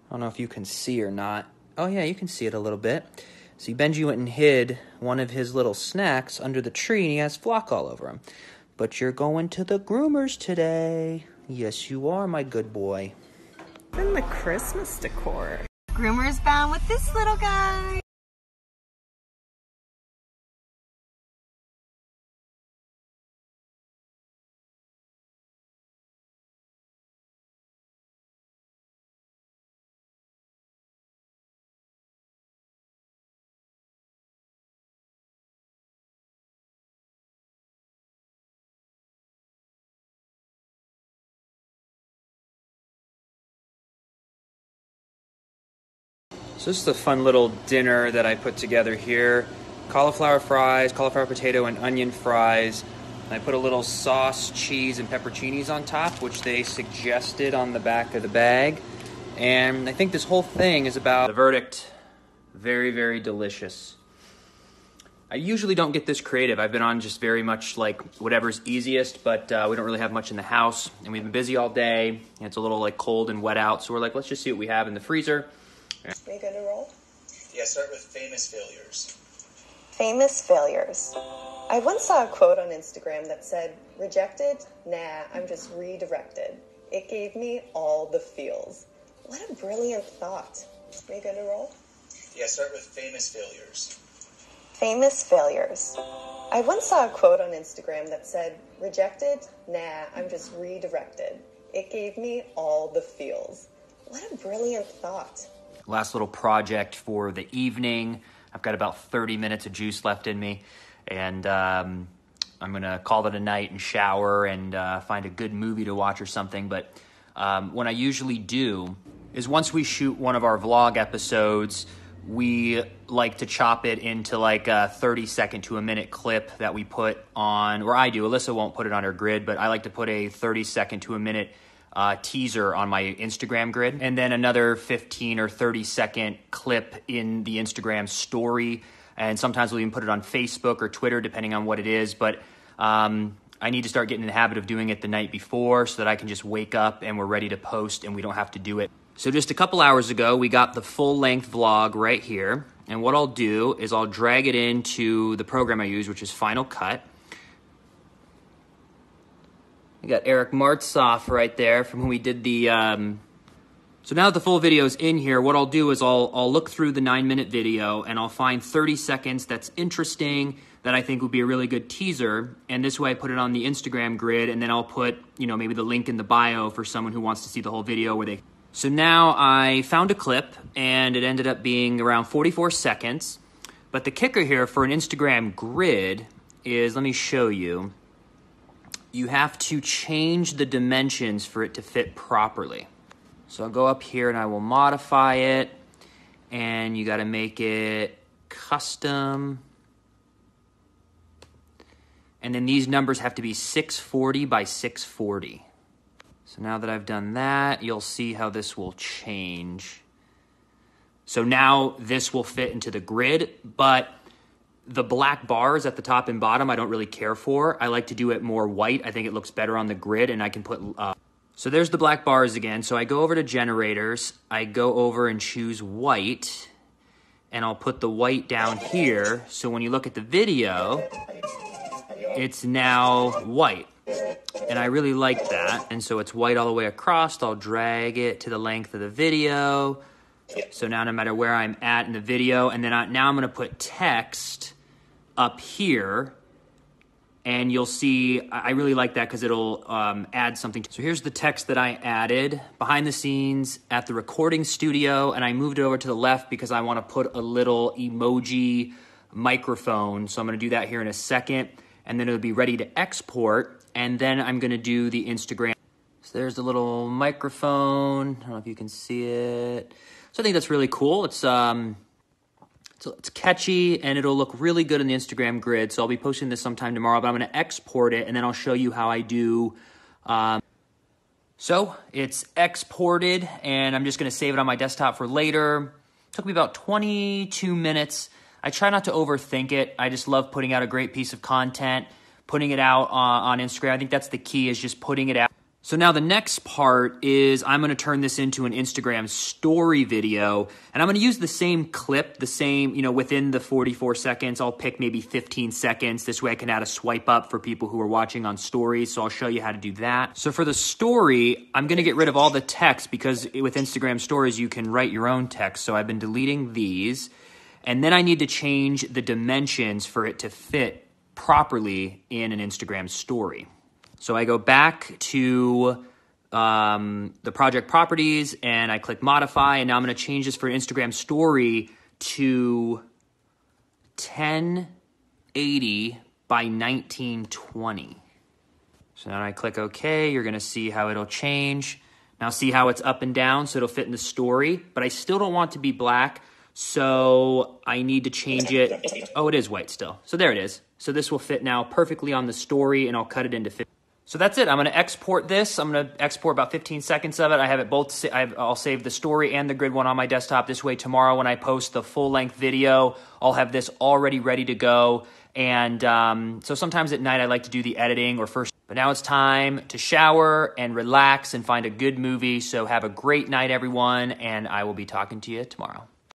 I don't know if you can see or not. Oh yeah, you can see it a little bit. See, Benji went and hid one of his little snacks under the tree, and he has flock all over him. But you're going to the groomers today. Yes, you are, my good boy. In the Christmas decor. Groomers bound with this little guy. So this is a fun little dinner that I put together here. Cauliflower fries, cauliflower potato, and onion fries. I put a little sauce, cheese, and pepperoncinis on top, which they suggested on the back of the bag. And I think this whole thing is about the verdict. Very, very delicious. I usually don't get this creative. I've been on just very much like whatever's easiest, but we don't really have much in the house. And we've been busy all day. And it's a little like cold and wet out. So we're like, let's just see what we have in the freezer. Are you good to roll? Yeah, start with famous failures. Famous failures. I once saw a quote on Instagram that said, rejected? Nah, I'm just redirected. It gave me all the feels. What a brilliant thought. Are you good to roll? Yeah, start with famous failures. Famous failures. I once saw a quote on Instagram that said, rejected? Nah, I'm just redirected. It gave me all the feels. What a brilliant thought. Last little project for the evening. I've got about 30 minutes of juice left in me, and I'm going to call it a night and shower and find a good movie to watch or something. But what I usually do is once we shoot one of our vlog episodes, we like to chop it into like a 30-second to a minute clip that we put on, or I do. Alyssa won't put it on her grid, but I like to put a 30-second to a minute teaser on my Instagram grid, and then another 15 or 30-second clip in the Instagram story, and sometimes we'll even put it on Facebook or Twitter, depending on what it is, but I need to start getting in the habit of doing it the night before so that I can just wake up and we're ready to post and we don't have to do it. So just a couple hours ago, we got the full-length vlog right here, and what I'll do is I'll drag it into the program I use, which is Final Cut. We got Eric Martsoff right there from when we did the, so now that the full video is in here, what I'll do is I'll look through the 9-minute video and I'll find 30 seconds that's interesting, that I think would be a really good teaser, and this way I put it on the Instagram grid, and then I'll put, you know, maybe the link in the bio for someone who wants to see the whole video where they... So now I found a clip, and it ended up being around 44 seconds, but the kicker here for an Instagram grid is, let me show you, you have to change the dimensions for it to fit properly. So I'll go up here and I will modify it, and you got to make it custom. And then these numbers have to be 640 by 640. So now that I've done that, you'll see how this will change. So now this will fit into the grid, but the black bars at the top and bottom I don't really care for. I like to do it more white. I think it looks better on the grid, and I can put... So there's the black bars again. So I go over to generators. I go over and choose white, and I'll put the white down here. So when you look at the video, it's now white. And I really like that. And so it's white all the way across. I'll drag it to the length of the video. So now no matter where I'm at in the video, and then now I'm going to put text up here, and you'll see, I really like that because it'll add something. So here's the text that I added behind the scenes at the recording studio, and I moved it over to the left because I want to put a little emoji microphone. So I'm going to do that here in a second, and then it'll be ready to export, and then I'm going to do the Instagram. So there's the little microphone. I don't know if you can see it. So I think that's really cool. It's catchy, and it'll look really good in the Instagram grid. So I'll be posting this sometime tomorrow, but I'm going to export it, and then I'll show you how I do. So it's exported, and I'm just going to save it on my desktop for later. It took me about 22 minutes. I try not to overthink it. I just love putting out a great piece of content, putting it out on Instagram. I think that's the key, is just putting it out. So now the next part is I'm going to turn this into an Instagram story video, and I'm going to use the same clip, the same, within the 44 seconds. I'll pick maybe 15 seconds. This way I can add a swipe up for people who are watching on stories. So I'll show you how to do that. So for the story, I'm going to get rid of all the text because with Instagram stories, you can write your own text. So I've been deleting these, and then I need to change the dimensions for it to fit properly in an Instagram story. So I go back to the project properties and I click modify, and now I'm going to change this for Instagram story to 1080 by 1920. So now I click OK. You're going to see how it'll change. Now see how it's up and down, so it'll fit in the story, but I still don't want it to be black, so I need to change it. Oh, it is white still. So there it is. So this will fit now perfectly on the story, and I'll cut it into 50. So that's it. I'm going to export this. I'm going to export about 15 seconds of it. I have it both. I'll save the story and the grid one on my desktop. This way tomorrow when I post the full-length video, I'll have this already ready to go. And so sometimes at night I like to do the editing or first. But now it's time to shower and relax and find a good movie. So have a great night, everyone, and I will be talking to you tomorrow.